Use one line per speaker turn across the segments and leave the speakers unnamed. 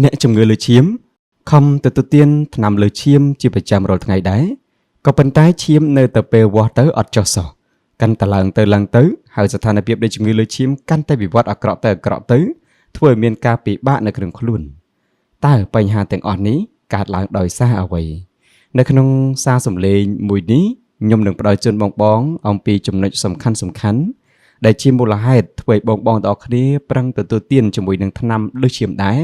អ្នកជំងឺលើឈាមខំទទួលទានថ្នាំលើឈាមជាប្រចាំរាល់ថ្ងៃដែរក៏ប៉ុន្តែឈាមនៅតែពេលវាស់ទៅអត់ចុះសោះកាន់តែឡើងទៅហើយស្ថានភាពនៃជំងឺលើឈាមកាន់តែវិវត្តអាក្រក់ទៅធ្វើឲ្យមានការពិបាកនៅក្នុងខ្លួនតើបញ្ហាទាំងអស់នេះកើតឡើងដោយសារអ្វីនៅក្នុងសារសម្លេងមួយនេះខ្ញុំនឹងផ្ដល់ជូនបងអំពីចំណុចសំខាន់ដែលជាមូលហេតុធ្វើឲ្យបងទាំងអស់គ្នាប្រឹងទទួលទានជាមួយនឹងថ្នាំលើឈាមដែរ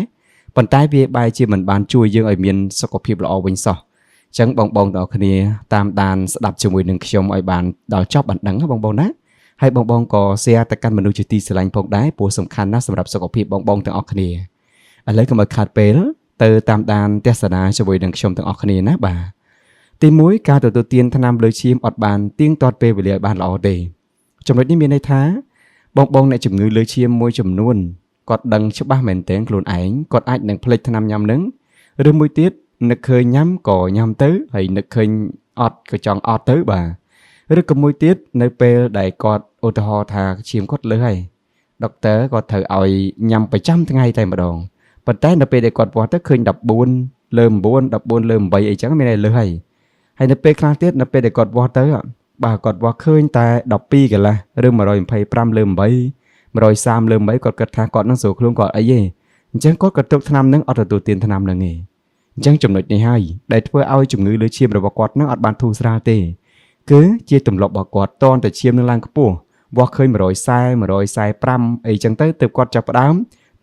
ប៉ុន្តែវាបែរជាមិនបានជួយយើងឲ្យមានសុខភាពល្អវិញសោះអញ្ចឹងបងទាំងអស់គ្នាតាមដានស្ដាប់ជាមួយនឹងខ្ញុំឲ្យបានដល់ចប់បានដឹងបងណាហើយបងក៏ share ទៅកាន់មនុស្សជាទីស្រឡាញ់ផងដែរព្រោះសំខាន់ណាស់សម្រាប់សុខភាពបងទាំងអស់គ្នាឥឡូវកុំឲ្យខាតពេលទៅតាមដានទស្សនាជាមួយនឹងខ្ញុំទាំងអស់គ្នាណាបាទទី1ការទទួលទានថ្នាំលើឈាមអត់បានទៀងទាត់ពេលវេលាឲ្យបានល្អទេចំណុចនេះមានន័យថាបងអ្នកជំងឺលើឈាមមួយចំនួនគាត់ដឹងច្បាស់មែនទែនខ្លួនឯងគាត់អាចនឹងភ្លេចថ្នាំញ៉ាំនឹងឬមួយទៀតនឹកឃើញញ៉ាំក៏ញ៉ាំទៅហើយនឹកឃើញអត់ក៏ចង់អត់ទៅបាទឬក៏មួយទៀតនៅពេលដែលគាត់ឧទាហរណ៍ថាឈាមគាត់លើសហើយដុកទ័រគាត់ត្រូវឲ្យញ៉ាំប្រចាំថ្ងៃតែម្ដងប៉ុន្តែនៅពេលដែលគាត់វាស់ទៅឃើញ14លើ9 14លើ8អីចឹងមានតែលើសហើយនៅពេលខ្លះទៀតនៅពេលដែលគាត់វាស់ទៅបាទគាត់វាស់ឃើញតែ12កន្លះឬ125លើ8 130លើ8គាត់គិតថាគាត់នឹងស្រួលខ្លួនគាត់អីទេអញ្ចឹងគាត់ក៏ទុកថ្នាំនឹងអត់ទទួលទានថ្នាំនឹងទេអញ្ចឹងចំណុចនេះហើយដែលធ្វើឲ្យជំងឺលើឈាមរបស់គាត់នឹងអត់បានធូរស្រាលទេគឺជាទម្លាប់របស់គាត់តនតែឈាមនឹងឡើងខ្ពស់វាស់ឃើញ140 145អីចឹងទៅទើបគាត់ចាប់ផ្ដើម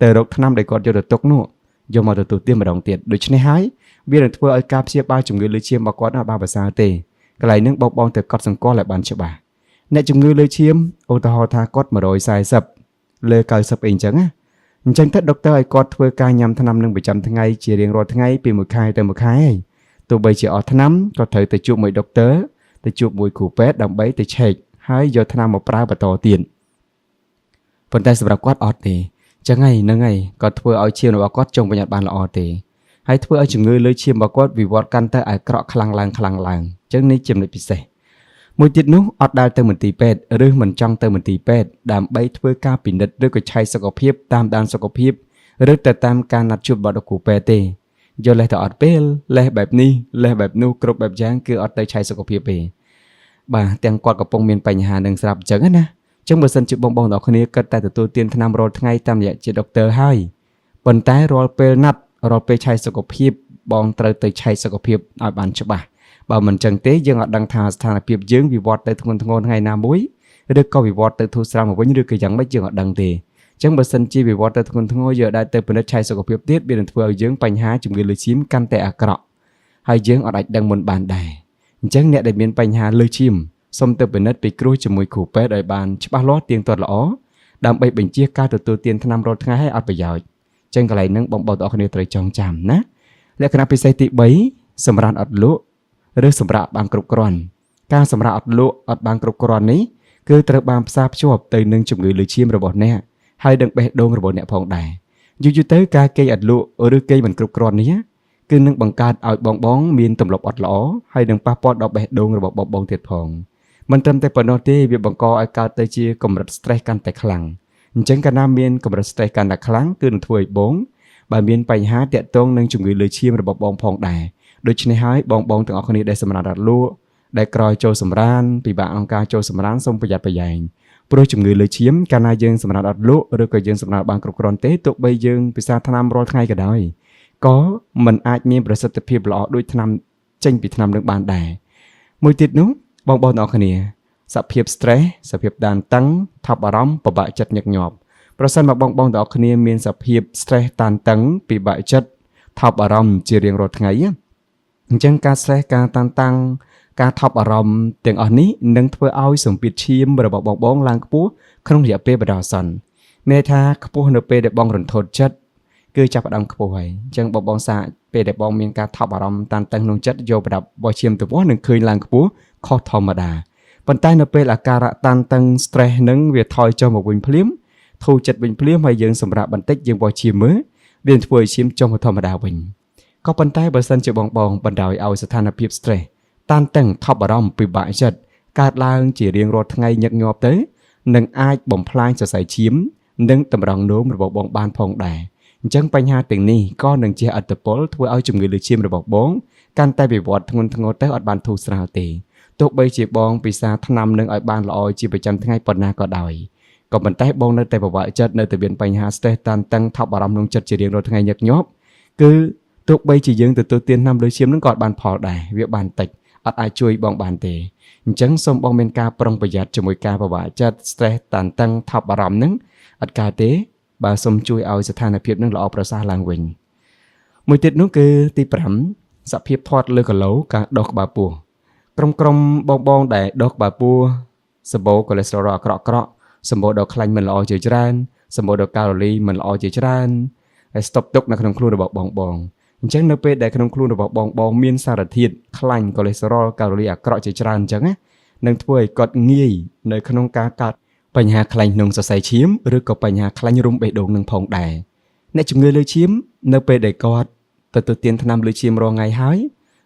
ទៅរកថ្នាំដែលគាត់យកទៅទុកនោះយកមកទទួលទានម្ដងទៀតដូច្នេះហើយវានឹងធ្វើឲ្យការព្យាបាលជំងឺលើឈាមរបស់គាត់អត់បានប្រសើរទេកន្លែងនឹងបងទៅកត់សង្កល់ឲ្យបានច្បាស់អ្នកជំងឺលើឈាមឧទាហរណ៍ថាគាត់140លើ90អីចឹងណាអញ្ចឹងទៅដុកទ័រឲ្យគាត់ធ្វើការញ៉ាំថ្នាំនឹងប្រចាំថ្ងៃជារៀងរាល់ថ្ងៃពីមួយខែទៅមួយខែហើយទោះបីជាអស់ថ្នាំក៏ត្រូវទៅជួបមួយដុកទ័រទៅជួបមួយគ្រូពេទ្យដើម្បីទៅឆែកហើយយកថ្នាំមកប្រើបន្តទៀតប៉ុន្តែសម្រាប់គាត់អត់ទេចឹងហើយហ្នឹងហើយគាត់ធ្វើឲ្យឈាមរបស់គាត់ចុងបញ្ញត្តិបានល្អទេហើយធ្វើឲ្យជំងឺលើឈាមរបស់គាត់វិវត្តកាន់តែអាក្រក់ខ្លាំងឡើងចឹងនេះចំណុចពិសេសមួយទៀតនោះអត់ដែលទៅមន្ទីរពេទ្យឬមិនចង់ទៅមន្ទីរពេទ្យដើម្បីធ្វើការពិនិត្យឬក៏ឆែកសុខភាពតាមដានសុខភាពឬទៅតាមការណាត់ជួបរបស់គ្រូពេទ្យទេយកលេសទៅអត់ពេលលេសបែបនេះលេសបែបនោះគ្រប់បែបយ៉ាងគឺអត់ទៅឆែកសុខភាពទេបាទទាំងគាត់កំពុងមានបញ្ហានឹងស្រាប់អញ្ចឹងណាអញ្ចឹងបើសិនជាបងទាំងគ្នាគិតតែទទួលទានថ្នាំរាល់ថ្ងៃតាមរយៈជាដុកទ័រហើយប៉ុន្តែរាល់ពេលណាត់រាល់ពេលឆែកសុខភាពបងត្រូវទៅឆែកសុខភាពឲ្យបានច្បាស់បើមិនចឹងទេយើងអត់ដឹងថាស្ថានភាពយើងវិវត្តទៅធ្ងន់ធ្ងរថ្ងៃណាមួយឬក៏វិវត្តទៅធូរស្រាលមកវិញឬក៏យ៉ាងម៉េចយើងអត់ដឹងទេអញ្ចឹងបើសិនជាវិវត្តទៅធ្ងន់ធ្ងរយើងអាចទៅពិនិត្យឆែកសុខភាពទៀតវានឹងធ្វើឲ្យយើងបញ្ហាជំងឺលើឈាមកាន់តែអាក្រក់ហើយយើងអត់អាចដឹងមុនបានដែរអញ្ចឹងអ្នកដែលមានបញ្ហាលើឈាមសូមទៅពិនិត្យពីគ្រូជាមួយគ្រូពេទ្យឲ្យបានច្បាស់លាស់ទៀងទាត់ល្អដើម្បីបញ្ជាការទទួលទានថ្នាំរាល់ថ្ងៃឲ្យអត់ប្រយោជន៍អញ្ចឹងកន្លែងហ្នឹងបងទាំងអស់គ្នាត្រូវចងចាំណាលក្ខណៈពិសេសទី3សម្រាប់អត់លក់ឬសម្រាប់បានគ្រប់គ្រាន់ការសម្រាប់អត់លក់អត់បានគ្រប់គ្រាន់នេះគឺត្រូវបានផ្សារភ្ជាប់ទៅនឹងជំងឺលើឈាមរបស់អ្នកហើយនឹងបេះដូងរបស់អ្នកផងដែរយូរទៅការគេអត់លក់ឬគេមិនគ្រប់គ្រាន់នេះគឺនឹងបង្កើតឲ្យបងមានទម្លាប់អត់ល្អហើយនឹងប៉ះពាល់ដល់បេះដូងរបស់បងទៀតផងមិនត្រឹមតែប៉ុណ្ណោះទេវាបង្កឲ្យកើតទៅជាកម្រិត stress កាន់តែខ្លាំងអញ្ចឹងកាលណាមានកម្រិត stress កាន់តែខ្លាំងគឺនឹងធ្វើឲ្យបងបើមានបញ្ហាតាក់ទងនឹងជំងឺលើឈាមរបស់បងផងដែរដូច្នេះហើយបងទាំងអស់គ្នាដែលសម្រាប់រត់លក់ដែលក្រោយចូលសម្រានពិបាកក្នុងការចូលសម្រានសូមប្រយ័ត្នប្រយែងព្រោះជំងឺលើឈាមកាលណាយើងសម្រាប់រត់លក់ឬក៏យើងសម្រាប់បានគ្រប់គ្រាន់ទេទោះបីយើងពិសាថ្នាំរាល់ថ្ងៃក៏ដោយក៏មិនអាចមានប្រសិទ្ធភាពល្អដូចថ្នាំចេញពីថ្នាំនឹងបានដែរមួយទៀតនោះបងទាំងអស់គ្នាសភាព stress សភាពតានតឹងថប់អារម្មណ៍ពិបាកចិត្តញឹកញាប់ប្រសិនមកបងទាំងអស់គ្នាមានសភាព stress តានតឹងពិបាកចិត្តថប់អារម្មណ៍ជារៀងរាល់ថ្ងៃអញ្ចឹងការ stress ការតានតឹងការថប់អារម្មណ៍ទាំងអស់នេះនឹងធ្វើឲ្យសម្ពាធឈាមរបស់បងឡើងខ្ពស់ក្នុងរយៈពេលបណ្ដោះអាសន្នមានន័យថាខ្ពស់នៅពេលដែលបងរន្ធត់ចិត្តគឺចាប់ផ្ដើមខ្ពស់ហើយអញ្ចឹងបងសាកពេលដែលបងមានការថប់អារម្មណ៍តានតឹងក្នុងចិត្តយកប្រដាប់បោះឈាមទៅវាស់នឹងឃើញឡើងខ្ពស់ខុសធម្មតាប៉ុន្តែនៅពេលអាការៈតានតឹង stress នឹងវាថយចុះមកវិញភ្លាមធូរចិត្តវិញភ្លាមហើយយើងសម្រាប់បន្តិចយើងបោះឈាមមើលវាធ្វើឲ្យឈាមចុះមកធម្មតាវិញក៏ប៉ុន្តែបើសិនជាបងបណ្ដោយឲ្យស្ថានភាព stress តានតឹងថប់អារម្មណ៍ពិបាកចិត្តកើតឡើងជារៀងរាល់ថ្ងៃញឹកញាប់ទៅនឹងអាចបំផ្លាញសរសៃឈាមនិងតម្រង់នោមរបស់បងបានផងដែរ អញ្ចឹងបញ្ហាទាំងនេះក៏នឹងជាអត្តពលធ្វើឲ្យជំងឺលើសឈាមរបស់បងកាន់តែវិវត្តធ្ងន់ធ្ងរទៅអត់បានធូរស្រាលទេទោះបីជាបងពិសាថ្នាំនឹងឲ្យបានល្អជាប្រចាំថ្ងៃប៉ុណ្ណាក៏ដោយក៏ប៉ុន្តែបងនៅតែពិបាកចិត្តនៅតែមានបញ្ហា stress តានតឹងថប់បារម្ភក្នុងចិត្តជារៀងរាល់ថ្ងៃញឹកញាប់គឺទោះបីជាយើងទទួលទានថ្នាំលើសឈាមនឹងក៏អត់បានផលដែរវាបានតិចអត់អាចជួយបងបានទេអញ្ចឹងសូមបងមានការប្រុងប្រយ័ត្នជាមួយការពិបាកចិត្ត stress តានតឹងថប់បារម្ភនឹងអត់កើតទេបើសូមជួយឲ្យស្ថានភាពនឹងល្អប្រសើរឡើងវិញមួយទៀតនោះគឺទី5សភាពផាត់លើគីឡូការដុសក្បាលពោះក្រុមបងដែលដុសក្បាលពោះសម្បូរកូលេស្តេរ៉ុលអាក្រក់សម្បូរដល់ខ្លាញ់មិនល្អជាច្រើនសម្បូរដល់កាឡូរីមិនល្អជាច្រើនហើយស្តុបទុកនៅក្នុងខ្លួនរបស់បងអញ្ចឹងនៅពេលដែលក្នុងខ្លួនរបស់បងមានសារធាតុខ្លាញ់កូលេស្តេរ៉ុលកាឡូរីអាក្រក់ជាច្រើនអញ្ចឹងណានឹងធ្វើឲ្យគាត់ងាយនៅក្នុងការកើតបញ្ហាខ្លាញ់ក្នុងសរសៃឈាមឬក៏បញ្ហាខ្លាញ់រុំបេះដូងនឹងផងដែរអ្នកជំងឺលើសឈាមនៅពេលដែលគាត់ទទួលទានថ្នាំលើសឈាមរាល់ថ្ងៃហើយ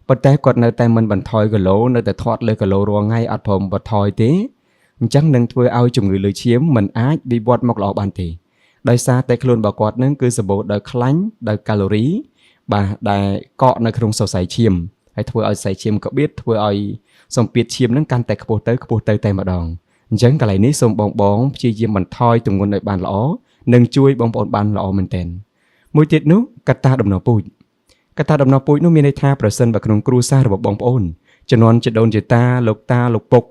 ប៉ុន្តែគាត់នៅតែមិនបន្ថយគីឡូនៅតែធាត់លើគីឡូរាល់ថ្ងៃអត់ព្រមបន្ថយទេអញ្ចឹងនឹងធ្វើឲ្យជំងឺលើសឈាមមិនអាចវិវត្តមកល្អបានទេដោយសារតែខ្លួនរបស់គាត់នឹងគឺសម្បូរដោយខ្លាញ់ដោយកាឡូរីបាទដែលកកនៅក្នុងសរសៃឈាមហើយធ្វើឲ្យសរសៃឈាមក្បៀតធ្វើឲ្យសម្ពាធឈាមនឹងកាន់តែខ្ពស់ទៅតែម្ដងអញ្ចឹងកន្លែងនេះសូមបងព្យាយាមបន្ថយទម្ងន់ឲ្យបានល្អនិងជួយបងប្អូនបានល្អមែនទែនមួយទៀតនោះកត្តាដំណពូជនោះមានន័យថាប្រសិនបើក្នុងគ្រួសាររបស់បងប្អូនជំនាន់ជីដូនជីតាលោកតាលោកពុក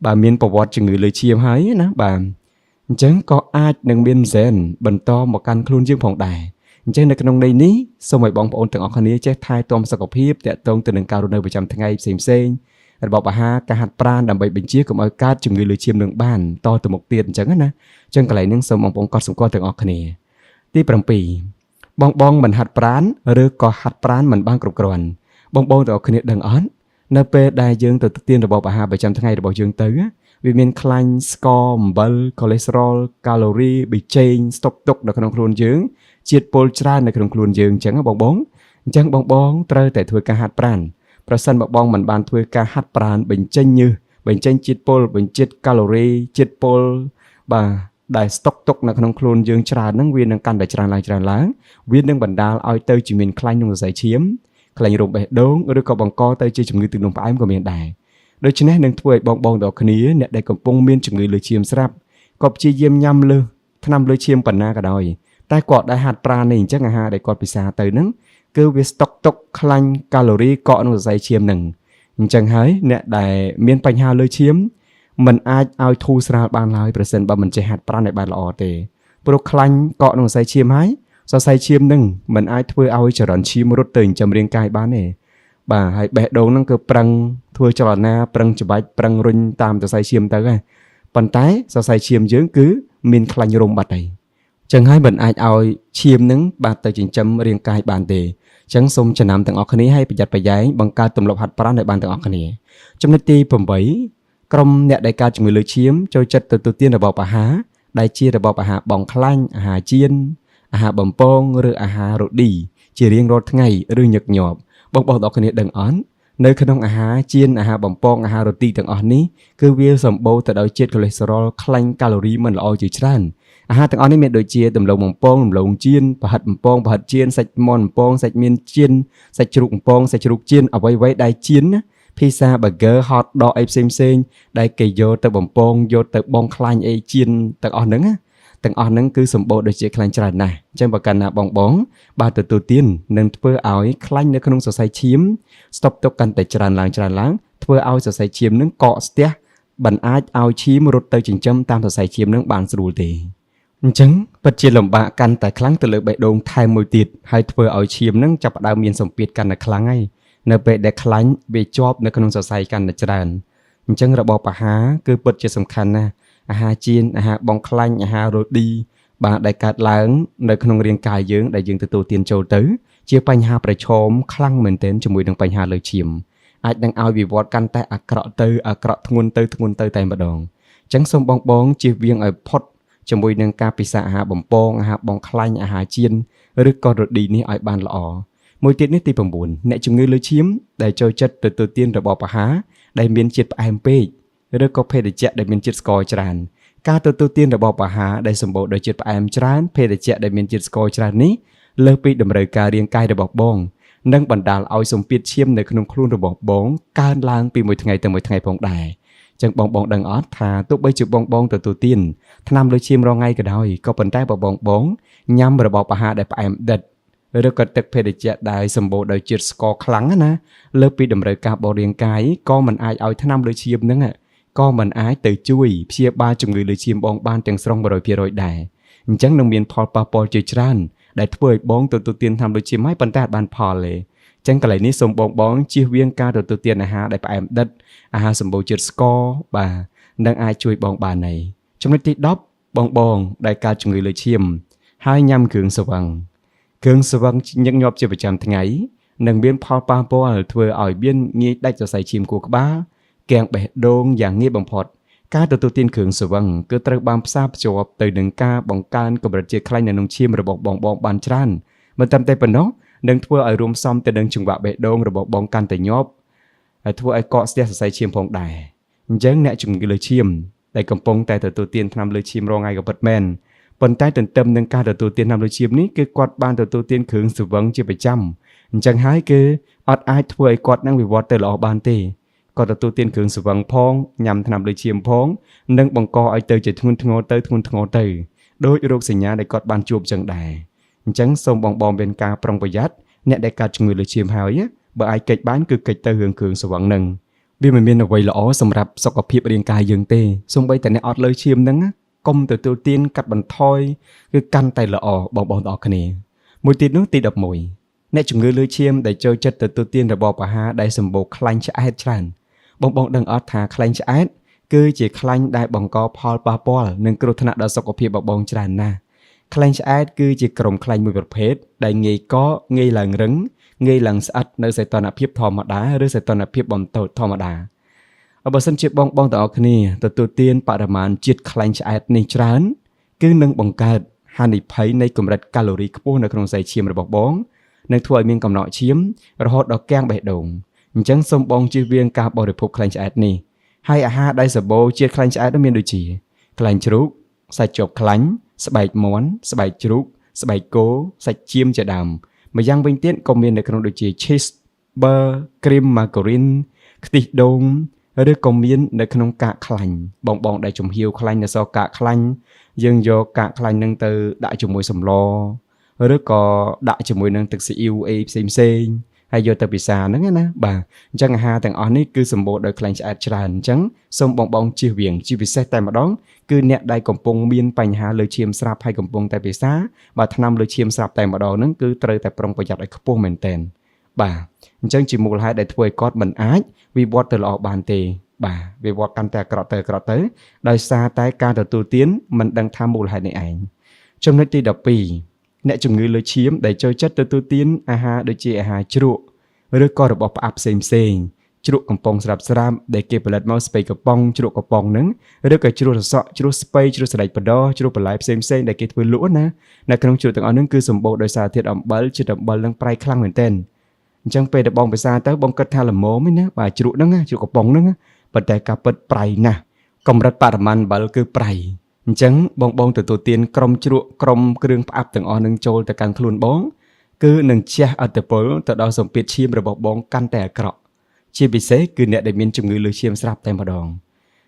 បាទមានប្រវត្តិជំងឺលើសឈាមហើយណាបាទអញ្ចឹងក៏អាចនឹងមានហ្សែនបន្តមកកាន់ខ្លួនយើងផងដែរអញ្ចឹងនៅក្នុងន័យនេះសូមឲ្យបងប្អូនទាំងអស់គ្នាចេះថែទាំសុខភាពតាក់ទងទៅនឹងការរស់នៅប្រចាំថ្ងៃផ្សេងរបបអាហារការហាត់ប្រាណដើម្បីបញ្ជាកុំឲ្យកើតជំងឺលើសឈាមនឹងបានតទៅមុខទៀតអញ្ចឹងណាអញ្ចឹងកន្លែងនេះសូមបងប្អូនកត់សម្គាល់ទាំងអស់គ្នាទី7បងមិនហាត់ប្រាណឬក៏ហាត់ប្រាណមិនបានគ្រប់គ្រាន់បងទាំងអស់គ្នាដឹងអត់នៅពេលដែលយើងទៅទានរបបអាហារប្រចាំថ្ងៃរបស់យើងទៅវាមានខ្លាញ់ស្ករអំបិលកូលេស្តេរ៉ុលកាឡូរីប៊ីចេងស្តុកទុកនៅក្នុងខ្លួនយើងជាតិពុលច្រើននៅក្នុងខ្លួនយើងអញ្ចឹងបងអញ្ចឹងបងត្រូវតែធ្វើការហាត់ប្រាណប្រសិនបើបងមិនបានធ្វើការហាត់ប្រាណបញ្ចេញញើសបញ្ចេញជាតិពុលបញ្ចេញកាឡូរីជាតិពុលបាទដែលស្តុកទុកនៅក្នុងខ្លួនយើងច្រើនហ្នឹងវានឹងកាន់តែច្រើនឡើងវានឹងបណ្ដាលឲ្យទៅជាមានខ្លាញ់ក្នុងសរសៃឈាមខ្លាញ់រោមបេះដូងឬក៏បង្កទៅជាជំងឺទឹកនោមផ្អែមក៏មានដែរដូច្នេះនឹងធ្វើឲ្យបងទាំងអស់គ្នាអ្នកដែលកំពុងមានជំងឺលើសឈាមស្រាប់ក៏ព្យាយាមញ៉ាំលើសថ្នាំលើសឈាមប៉ុណ្ណាក៏ដោយតែគាត់ដែលហាត់ប្រាណនេះអញ្ចឹងអាហារដែលគាត់ពិសាទៅហ្នឹងគឺវាស្តុកទុកខ្លាញ់កាឡូរីកកក្នុងសរសៃឈាមហ្នឹងអញ្ចឹងហើយអ្នកដែលមានបញ្ហាលើសឈាមมันអាចឲ្យធូរស្រាលបានឡើយប្រសិនបើមិនចេះហាត់ប្រាណឲ្យបានល្អទេព្រោះខ្លាញ់កកក្នុងសរសៃឈាមហើយសរសៃឈាមហ្នឹងมันអាចធ្វើឲ្យចរន្តឈាមរត់ទៅចិញ្ចឹមរាងកាយបានទេបាទហើយបេះដូងហ្នឹងគឺប្រឹងធ្វើចលនាប្រឹងច្បាច់ប្រឹងរុញតាមសរសៃឈាមទៅហ៎ប៉ុន្តែសរសៃឈាមយើងគឺមានខ្លាញ់រុំបាត់ហើយចឹងហើយមិនអាចឲ្យឈាមនឹងបាទទៅចិញ្ចឹមរាងកាយបានទេចឹងសូមចំណាំទាំងអស់គ្នាឲ្យប្រយ័ត្នប្រយែងបង្កើតទម្លាប់ហាត់ប្រាណឲ្យបានទាំងអស់គ្នាចំណុចទី8ក្រុមអ្នកដែលកើតជំងឺលើសឈាមចូលចិត្តទទួលទានរបបអាហារដែលជារបបអាហារបង់ខ្លាញ់អាហារចៀនអាហារបំពងឬអាហាររ៉ូឌីជារៀងរាល់ថ្ងៃឬញឹកញាប់បងទាំងអស់គ្នាដឹងអត់នៅក្នុងអាហារចៀនអាហារបំពងអាហាររ៉ូឌីទាំងអស់នេះគឺវាសម្បូរទៅដោយជាតិកូលេស្តេរ៉ុលខ្លាញ់កាឡូរីមិនល្អជាច្រើនអាហារទាំងអស់នេះមានដូចជាដំឡូងបំពងដំឡូងចៀនប្រហិតបំពងប្រហិតចៀនសាច់មាន់បំពងសាច់មានចៀនសាច់ជ្រូកបំពងសាច់ជ្រូកចៀនអ្វីៗដែលចៀនណាភីសា burger hot dog អីផ្សេងដែលគេយកទៅបំពងយកទៅបងខ្លាញ់អីចៀនទាំងអស់ហ្នឹងគឺសម្បូរដូចជាខ្លាញ់ច្រើនណាស់អញ្ចឹងបើកាលណាបងបាទទទួលទាននឹងធ្វើឲ្យខ្លាញ់នៅក្នុងសរសៃឈាមស្តុបទុកកាន់តែច្រើនឡើងធ្វើឲ្យសរសៃឈាមនឹងកកស្ទះមិនអាចឲ្យឈាមរត់ទៅចិញ្ចឹមតាមសរសៃឈាមនឹងបានស្រួលទេអញ្ចឹងពិតជាលំបាកកាន់តែខ្លាំងទៅលើបេះដូងថែមមួយទៀតហើយធ្វើឲ្យឈាមនឹងចាប់ផ្ដើមមានសម្ពាធកាន់តែខ្លាំងហើយនៅពេលដែលខ្លាញ់វាជាប់នៅក្នុងសរសៃកាន់តែច្រើនអញ្ចឹងរបបអាហារគឺពិតជាសំខាន់ណាស់អាហារចៀនអាហារបង់ខ្លាញ់អាហាររ៉ូឌីបាទដែលកើតឡើងនៅក្នុងរាងកាយយើងដែលយើងទទួលទានចូលទៅជាបញ្ហាប្រឈមខ្លាំងមែនទែនជាមួយនឹងបញ្ហាលើសឈាមអាចនឹងឲ្យវិវត្តកាន់តែអាក្រក់ធ្ងន់ទៅតែម្ដងអញ្ចឹងសូមបងជៀសវាងឲ្យផុតជាមួយនឹងការពិសាអាហារបំពងអាហារបង់ខ្លាញ់អាហារចៀនឬក៏រ៉ូឌីនេះឲ្យបានល្អមួយទៀតនេះទី9អ្នកជំងឺលើសឈាមដែលចូលចិត្តទទួលទានរបបអាហារដែលមានជាតិផ្អែមពេកឬក៏ភេសជ្ជៈដែលមានជាតិស្ករច្រើន ការទទួលទានរបស់អាហារដែលសម្បូរដោយជាតិផ្អែមច្រើនភេទជ្ជៈដែលមានជាតិស្ករច្រើននេះលើសពីតម្រូវការរាងកាយរបស់បងនិងបណ្ដាលឲ្យសម្ពាធឈាមនៅក្នុងខ្លួនរបស់បងកើនឡើងពីមួយថ្ងៃទៅមួយថ្ងៃផងដែរចឹងបងដឹងអត់ថាទោះបីជាបងទទួលទានថ្នាំលើឈាមរងថ្ងៃក៏ដោយក៏ប៉ុន្តែបងញ៉ាំរបស់អាហារដែលផ្អែមដិតឬក៏ទឹកភេទជ្ជៈដែលសម្បូរដោយជាតិស្ករខ្លាំងណាលើសពីតម្រូវការរបស់រាងកាយក៏មិនអាចឲ្យថ្នាំលើឈាមហ្នឹងក៏មិនអាចទៅជួយព្យាបាលជំងឺលើឈាមបងបានទាំងស្រុង 100% ដែរអញ្ចឹងនឹងមានផលប៉ះពាល់ជាច្រើនដែលធ្វើឲ្យបងទទួលទានថ្នាំលើឈាមហើយប៉ុន្តែអត់បានផលទេអញ្ចឹងកន្លែងនេះសូមបងជៀសវាងការទទួលទានអាហារដែលផ្អែមដិតអាហារសម្បូរជាតិស្ករបាទនឹងអាចជួយបងបានហើយចំណុចទី10បងដែលកើតជំងឺលើឈាមហើយញ៉ាំគ្រឿងស្រវឹងញឹកញាប់ជាប្រចាំថ្ងៃនឹងមានផលប៉ះពាល់ធ្វើឲ្យមានងាយដាច់សរសៃឈាមខួរក្បាលគាំងបេះដូងយ៉ាងងាយបំផុតការទទួលទានគ្រឿងស្រវឹងគឺត្រូវបានផ្សារភ្ជាប់ទៅនឹងការបង្កើនកម្រិតជាតិខ្លាញ់នៅក្នុងឈាមរបស់បងបានច្រើនមិនត្រឹមតែប៉ុណ្ណោះនឹងធ្វើឲ្យរួមផ្សំទៅនឹងចង្វាក់បេះដូងរបស់បងកាន់តែញាប់ហើយធ្វើឲ្យកកស្ទះសរសៃឈាមផងដែរអញ្ចឹងអ្នកជំងឺលើឈាមដែលកំពុងតែទទួលទានថ្នាំលើឈាមរងថ្ងៃក៏ពិតមែនប៉ុន្តែទន្ទឹមនឹងការទទួលទានថ្នាំលើឈាមនេះគឺគាត់បានទទួលទានគ្រឿងស្រវឹងជាប្រចាំអញ្ចឹងហើយគឺអត់អាចធ្វើឲ្យគាត់នឹងវិវត្តទៅល្អបានទេគាត់ទទួលទានគ្រឿងស្រវឹងផងញ៉ាំថ្នាំលើឈាមផងនិងបង្កឲ្យទៅជាធ្ងន់ធ្ងរទៅដោយរោគសញ្ញាដែលគាត់បានជួបចឹងដែរអញ្ចឹងសូមបងមានការប្រុងប្រយ័ត្នអ្នកដែលកើតជំងឺលើឈាមហើយបើអាចកិច្ចបានគឺកិច្ចទៅរឿងគ្រឿងស្រវឹងនឹងវាមិនមានអ្វីល្អសម្រាប់សុខភាពរាងកាយយើងទេសូម្បីតែអ្នកអត់លើឈាមហ្នឹងកុំទទួលទានកាត់បន្ថយគឺកាន់តែល្អបងទាំងអស់គ្នាមួយទៀតនោះទី11អ្នកជំងឺលើឈាមដែលចូលចិត្តទទួលទានរបស់អាហារដែលសម្បូរខ្លាញ់ឆ្អែតច្រើនបងដឹងអត់ថាខ្លាញ់ឆ្អែតគឺជាខ្លាញ់ដែលបង្កផលប៉ះពាល់និងគ្រោះថ្នាក់ដល់សុខភាពរបស់បងច្រើនណាស់ខ្លាញ់ឆ្អែតគឺជាក្រុមខ្លាញ់មួយប្រភេទដែលងាយកកងាយឡើងរឹងងាយឡើងស្អិតនៅសីតុណ្ហភាពធម្មតាឬសីតុណ្ហភាពបន្ទោតធម្មតាបើសិនជាបងទាំងអស់គ្នាទទួលទានបរិមាណជាតិខ្លាញ់ឆ្អែតនេះច្រើនគឺនឹងបង្កើតហានិភ័យនៃកម្រិតកាឡូរីខ្ពស់នៅក្នុងសរសៃឈាមរបស់បងនឹងធ្វើឲ្យមានកំណកឈាមរហូតដល់គាំងបេះដូងអញ្ចឹងសូមបងជៀសវាងការបរិភោគខ្លាញ់ឆ្អែតនេះហើយអាហារដែលសម្បូរជាតិខ្លាញ់ឆ្អែតមានដូចជាខ្លាញ់ជ្រូកសាច់ជាប់ខ្លាញ់ស្បែកមាន់ស្បែកជ្រូកស្បែកគោសាច់ចៀមជាដើមម្យ៉ាងវិញទៀតក៏មាននៅក្នុងដូចជា cheese burger cream margarine ខ្ទិះដូងឬក៏មាននៅក្នុងកាកខ្លាញ់បងដែលចំហៀវខ្លាញ់នៅសល់កាកខ្លាញ់យើងយកកាកខ្លាញ់នឹងទៅដាក់ជាមួយសម្លឬក៏ដាក់ជាមួយនឹងទឹកស៊ីអ៊ីវអីផ្សេងហើយយកទៅពិសាហ្នឹងណាបាទអញ្ចឹងអាហារទាំងអស់នេះគឺសម្បូរដោយខ្លាញ់ឆ្អែតច្រើនអញ្ចឹងសូមបងជៀសវាងជាពិសេសតែម្ដងគឺអ្នកដែលកំពុងមានបញ្ហាលើឈាមស្រាប់ហើយកំពុងតែពិសាបាទថ្នាំលើឈាមស្រាប់តែម្ដងហ្នឹងគឺត្រូវតែប្រុងប្រយ័ត្នឲ្យខ្ពស់មែនទែនបាទអញ្ចឹងជាមូលហេតុដែលធ្វើឲ្យគាត់មិនអាចវិវត្តទៅល្អបានទេបាទវិវត្តកាន់តែអាក្រក់ទៅដោយសារតែការទទួលទានមិនដឹងថាមូលហេតុនេះឯងចំណុចទី12អ្នកជំងឺលើឈាមដែលចូលចិត្តទទួលទានអាហារដូចជាអាហារជ្រក់ឬក៏របស់ផ្អាប់ផ្សេងជ្រក់កំប៉ុងស្រាប់ដែលគេផលិតមកស្ពៃកំប៉ុងជ្រក់កំប៉ុងហ្នឹងឬក៏ជ្រក់សសក់ជ្រក់ស្ពៃជ្រក់សណ្តែកបដរជ្រក់បន្លែផ្សេងដែលគេធ្វើលក់ណានៅក្នុងជ្រក់ទាំងអស់ហ្នឹងគឺសម្បូរដោយសារធាតុអំបិលជាតិអំបិលនឹងប្រៃខ្លាំងមែនទែនអញ្ចឹងពេលដែលបងពិសាទៅបងគិតថាល្មមណាបាទជ្រក់ហ្នឹងជ្រក់កំប៉ុងហ្នឹងប៉ុន្តែការពិតប្រៃណាស់កម្រិតបរិមាណអំបិលគឺប្រៃអញ្ចឹងបងទទួលទានក្រុមជ្រក់ក្រុមគ្រឿងផ្អាប់ទាំងអស់នឹងចូលទៅកាន់ខ្លួនបងគឺនឹងជះឥទ្ធិពលទៅដល់សម្ពាធឈាមរបស់បងកាន់តែអាក្រក់ជាពិសេសគឺអ្នកដែលមានជំងឺលើឈាមស្រាប់តែម្ដង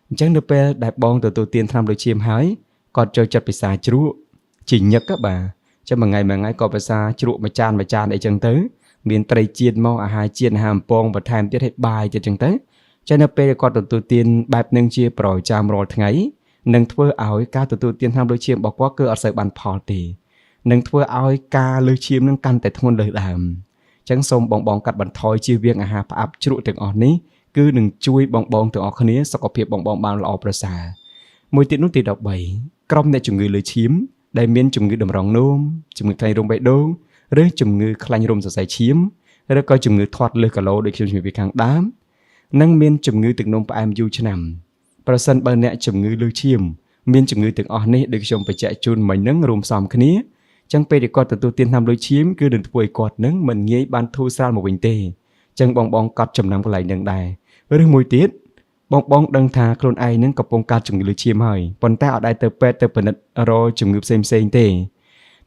អញ្ចឹងនៅពេលដែលបងទទួលទានថ្នាំលើឈាមហើយគាត់ចូលចិត្តពិសាជ្រក់ជីញឹកបាទចឹងមួយថ្ងៃក៏ពិសាជ្រក់មួយចានអីចឹងទៅមានត្រីជាតិមកអាហារជាតិអាហារអំពងបន្ថែមទៀតឲ្យបាយទៀតចឹងទៅចឹងនៅពេលគាត់ទទួលទានបែបនឹងជាប្រចាំរាល់ថ្ងៃនឹងធ្វើឲ្យការទទួលទានថ្នាំលើឈាមរបស់គាត់គឺអត់សូវបានផលទេនឹងធ្វើឲ្យការលើឈាមនឹងកាន់តែធ្ងន់លើសដើមអញ្ចឹងសូមបងកាត់បន្ថយជៀសវាងអាហារផ្អាប់ជ្រក់ទាំងអស់នេះគឺនឹងជួយបងទាំងអស់គ្នាសុខភាពបងបានល្អប្រសើរមួយទៀតនោះទី13ក្រុមអ្នកជំងឺលើឈាមដែលមានជំងឺតម្រងនោមជំងឺខ្លាញ់រោមបេះដូងឬជំងឺខ្លាញ់រោមសរសៃឈាមឬក៏ជំងឺធាត់លើសគីឡូដូចខ្ញុំជម្រាបពីខាងដើមនិងមានជំងឺទឹកនោមផ្អែមយូរឆ្នាំប្រសិនបើអ្នកជំងឺលើឈាមមានជំងឺទាំងអស់នេះដូចខ្ញុំបញ្ជាក់ជូនមិញហ្នឹងរួមផ្សំគ្នាចឹងពេលដែលគាត់ទទួលទានថ្នាំលើឈាមគឺនឹងធ្វើឲ្យគាត់នឹងមិនងាយបានធូរស្រាលមកវិញទេចឹងបងកត់ចំណាំកន្លែងនឹងដែរឬមួយទៀត បងដឹងថាខ្លួនឯងនឹងកំពុងកើតជំងឺលើឈាមហើយប៉ុន្តែអត់ដែលទៅពេទ្យទៅពិនិត្យរកជំងឺផ្សេងទេ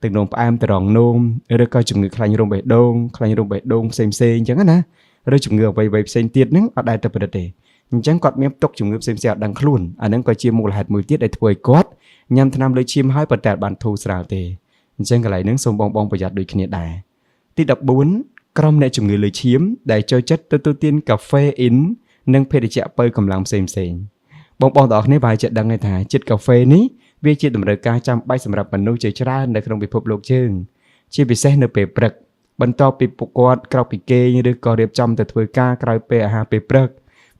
ទឹកនោមផ្អែមត្រង់នោមឬក៏ជំងឺខ្លាញ់រោមបេះដូងផ្សេងអញ្ចឹងណាឬជំងឺអ្វីផ្សេងទៀតហ្នឹងអត់ដែលទៅពិនិត្យទេអញ្ចឹងគាត់មានទុកជំងឺផ្សេងអត់ដឹងខ្លួនអាហ្នឹងក៏ជាមូលហេតុមួយទៀតដែលធ្វើឲ្យគាត់ញ៉ាំថ្នាំលើឈាមហើយប៉ុន្តែបានធូរស្រាលទេអញ្ចឹងកន្លែងហ្នឹងសូមបងប្រយ័ត្នដូចគ្នាដែរទី14ក្រុមអ្នកជំងឺលើឈាមដែលចូលចិត្តទទួលទានកាហ្វេអ៊ីននិងភេសជ្ជៈបើកម្លាំងផ្សេងបងទាំងអស់គ្នាប្រហែលជាដឹងហើយថាជាតិកាហ្វេនេះវាជាតម្រូវការចាំបាច់សម្រាប់មនុស្សជាច្រើននៅក្នុងពិភពលោកយើងជាពិសេសនៅពេលព្រឹកបន្ទាប់ពីពួកគាត់ក្រោកពីគេងឬក៏រៀបចំទៅធ្វើការក្រោយពេលអាហារពេលព្រឹក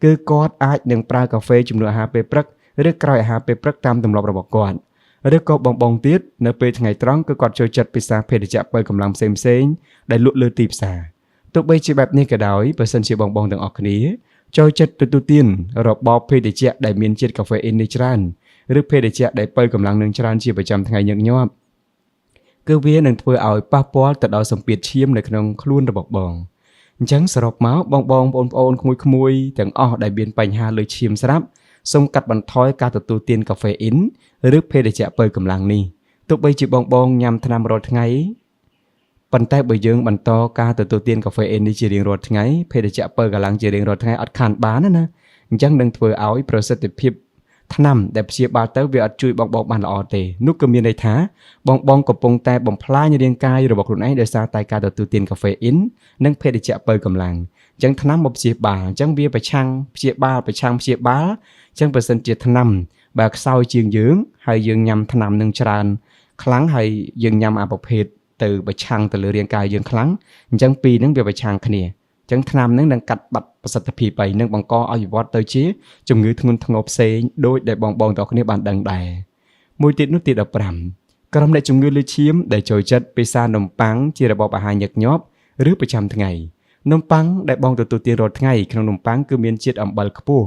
គឺគាត់អាចនឹងប្រើកាហ្វេជំនួសអាហារពេលព្រឹកឬក្រោយអាហារពេលព្រឹកតាមទម្លាប់របស់គាត់ឬក៏បងទៀតនៅពេលថ្ងៃត្រង់គឺគាត់ចូលចិត្តពិសាភេសជ្ជៈបើកម្លាំងផ្សេងដែលលក់លើទីផ្សារទោះបីជាបែបនេះក៏ដោយបើសិនជាបងទាំងអស់គ្នាចូលចិត្តទទួលទានរបបភេសជ្ជៈដែលមានជាតិកាហ្វេអ៊ីននេះច្រើនឬភេសជ្ជៈដែលបើកម្លាំងនឹងច្រើនជាប្រចាំថ្ងៃញឹកញាប់គឺវានឹងធ្វើឲ្យប៉ះពាល់ទៅដល់សម្ពាធឈាមនៅក្នុងខ្លួនរបស់បងអញ្ចឹងសរុបមកបងប្អូនក្មួយទាំងអស់ដែលមានបញ្ហាលើឈាមស្រាប់សូមកាត់បន្ថយការទទួលទានកាហ្វេអ៊ីនឬភេសជ្ជៈបើកម្លាំងនេះទោះបីជាបងញ៉ាំថ្នាំរាល់ថ្ងៃប៉ុន្តែបើយើងបន្តការទទួលទានកាហ្វេអ៊ីននេះជារៀងរាល់ថ្ងៃភេសជ្ជៈបើកម្លាំងជារៀងរាល់ថ្ងៃអត់ខានបានណាអញ្ចឹងនឹងធ្វើឲ្យប្រសិទ្ធភាពថ្នាំដែលព្យាបាលទៅវាអត់ជួយបងបានល្អទេនោះក៏មានន័យថាបងកំពុងតែបំផ្លាញរាងកាយរបស់ខ្លួនឯងដោយសារតែការទទួលទានកាហ្វេអ៊ីននិងភេសជ្ជៈបើកម្លាំងអញ្ចឹងថ្នាំមកព្យាបាលអញ្ចឹងវាប្រឆាំងព្យាបាលអញ្ចឹងបើសិនជាថ្នាំបើខ្សោយជាងយើងហើយយើងញ៉ាំថ្នាំនឹងច្រើនខ្លាំងហើយយើងញ៉ាំអាប្រភេទទៅប្រឆាំងទៅលើរាងកាយយើងខ្លាំងអញ្ចឹងពីរហ្នឹងវាប្រឆាំងគ្នាអញ្ចឹងថ្នាំហ្នឹងនឹងកាត់បាត់ប្រសិទ្ធភាពហើយនឹងបង្កឲ្យវិវត្តទៅជាជំងឺធ្ងន់ធ្ងរផ្សេងដោយដែលបងទាំងគ្នាបានដឹងដែរមួយទៀតនោះទី15ក្រុមអ្នកជំងឺលើឈាមដែលចូលចិត្តពិសានំប៉័ងជារបបអាហារញឹកញាប់ឬប្រចាំថ្ងៃនំប៉័ងដែលបងទទួលទានរាល់ថ្ងៃក្នុងនំប៉័ងគឺមានជាតិអំបិលខ្ពស់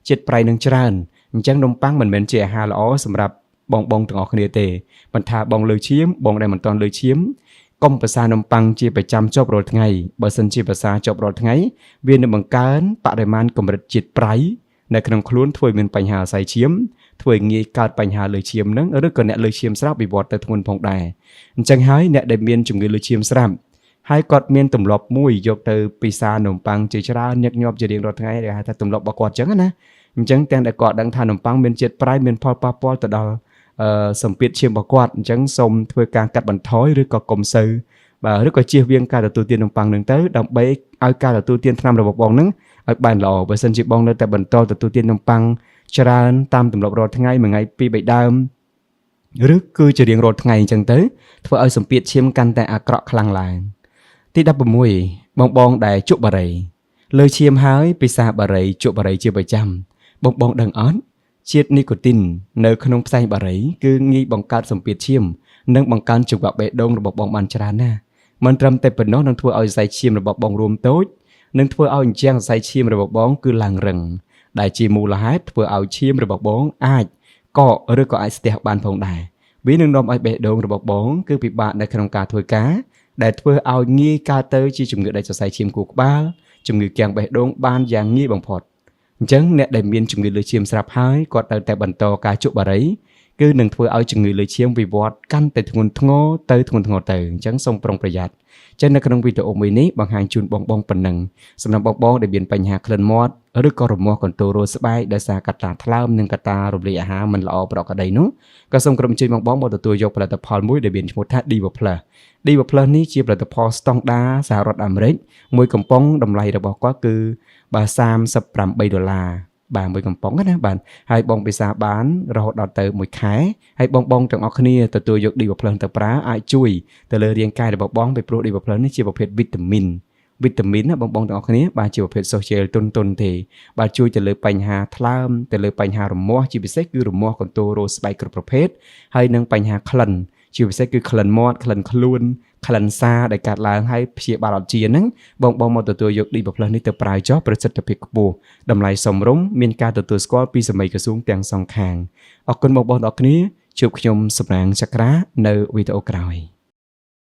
ជាតិប្រៃនឹងច្រើនអញ្ចឹងនំប៉័ងមិនមែនជាអាហារល្អសម្រាប់បងទាំងអស់គ្នាទេប៉ុន្តែបងលើឈាមបងដែលមិនទាន់លើឈាមកុំប្រសានំប៉័ងជាប្រចាំជាប់រាល់ថ្ងៃបើសិនជាប្រសាជាប់រាល់ថ្ងៃវានឹងបង្កើនបរិមាណកម្រិតជាតិប្រៃនៅក្នុងខ្លួនធ្វើឲ្យមានបញ្ហាអាស័យឈាមធ្វើឲ្យងាយកើតបញ្ហាលើឈាមនឹងឬក៏អ្នកលើឈាមស្រាប់វិវត្តទៅធ្ងន់ផងដែរអញ្ចឹងហើយអ្នកដែលមានជំងឺលើឈាមស្រាប់ហើយគាត់មានទម្លាប់មួយយកទៅពិសានំប៉័ងជាច្រើនញឹកញាប់ជារៀងរាល់ថ្ងៃដែលហៅថាទម្លាប់របស់គាត់អញ្ចឹងណាអញ្ចឹងទាំងដែលគាត់ដឹងថានំប៉័ងមានជាតិប្រៃមានផលប៉ះពាល់ទៅដល់សម្ពាធឈាមរបស់គាត់អញ្ចឹងសូមធ្វើការកាត់បន្ថយឬក៏កុំសូវបាទឬក៏ជៀសវាងការទទួលទាននំប៉័ងនឹងទៅដើម្បីឲ្យការទទួលទានថ្នាំរបស់បងនឹងឲ្យបានល្អបើសិនជាបងនៅតែបន្តទទួលទាននំប៉័ងច្រើនតាមទម្លាប់រាល់ថ្ងៃមួយថ្ងៃ2 3ដើមឬគឺជារៀងរាល់ថ្ងៃអញ្ចឹងទៅធ្វើឲ្យសម្ពាធឈាមកាន់តែអាក្រក់ខ្លាំងឡើងទី16បងដែលជក់បារីលើឈាមហើយពិសាបារីជក់បារីជាប្រចាំបងដឹងអត់ជាតិនីកូទីននៅក្នុងផ្សែងបារីគឺងាយបង្កើតសម្ពាធឈាមនិងបង្កើនចង្វាក់បេះដូងរបស់បងបានច្រើនណាស់មិនត្រឹមតែប៉ុណ្ណោះនឹងធ្វើឲ្យសរសៃឈាមរបស់បងរួមតូចនិងធ្វើឲ្យអញ្ចាំងសរសៃឈាមរបស់បងគឺឡើងរឹងដែលជាមូលហេតុធ្វើឲ្យឈាមរបស់បងអាចកកឬក៏អាចស្ទះបានផងដែរវានឹងនាំឲ្យបេះដូងរបស់បងគឺពិបាកនៅក្នុងការធ្វើការដែលធ្វើឲ្យងាយកើតទៅជាជំងឺដាច់សរសៃឈាមខួរក្បាលជំងឺគាំងបេះដូងបានយ៉ាងងាយបំផុតអញ្ចឹងអ្នកដែលមានជំងឺលើឈាមស្រាប់ហើយគាត់ត្រូវតែបន្តការជក់បារីគឺនឹងធ្វើឲ្យជំងឺលើឈាមវិវត្តកាន់តែធ្ងន់ធ្ងរទៅអញ្ចឹងសូមប្រុងប្រយ័ត្នចឹងនៅក្នុងវីដេអូមួយនេះបង្ហាញជូនបងប៉ុណ្ណឹងសម្រាប់បងដែលមានបញ្ហាក្លិនមាត់ឬក៏រមាស់កន្ទោរោស្បែកដោយសារកត្តាថ្លើមនិងកត្តារំលាយអាហារមិនល្អប្រក្រតីនោះក៏សូមក្រុមជួយបងមកទទួលយកផលិតផលមួយដែលមានឈ្មោះថា Diva Plus នេះជាផលិតផលស្តង់ដារសហរដ្ឋអាមេរិកមួយកំប៉ុងតម្លៃរបស់គាត់គឺ$38បាទមួយកំប៉ុងណាបាទហើយបងពិសាបានរហូតដល់ទៅ1ខែហើយបងទាំងអស់គ្នាទទួលយក Diva Plus ទៅប្រើអាចជួយទៅលើរាងកាយរបស់បងពីព្រោះ Diva Plus នេះជាប្រភេទវីតាមីនណាបងទាំងអស់គ្នាបាទជាប្រភេទ social ទុនទេបាទជួយទៅលើបញ្ហាថ្លើមទៅលើបញ្ហារមាស់ជាពិសេសគឺរមាស់កន្ទោរោស្បែកគ្រប់ប្រភេទហើយនឹងបញ្ហាក្លិនជាពិសេសគឺក្លិនមាត់ក្លិនខ្លួនក្លិនសាដែលកាត់ឡើងហើយព្យាបាលអត់ជាហ្នឹងបងមកទទួលយក Diva Plus នេះទៅប្រើចុះប្រសិទ្ធភាពខ្ពស់តម្លៃសមរម្យមានការទទួលស្គាល់ពីសម័យក្រសួងទាំងសងខាងអរគុណបងប្អូនទាំងអស់គ្នាជួបខ្ញុំសំណាងចក្រានៅវីដេអូក្រោយ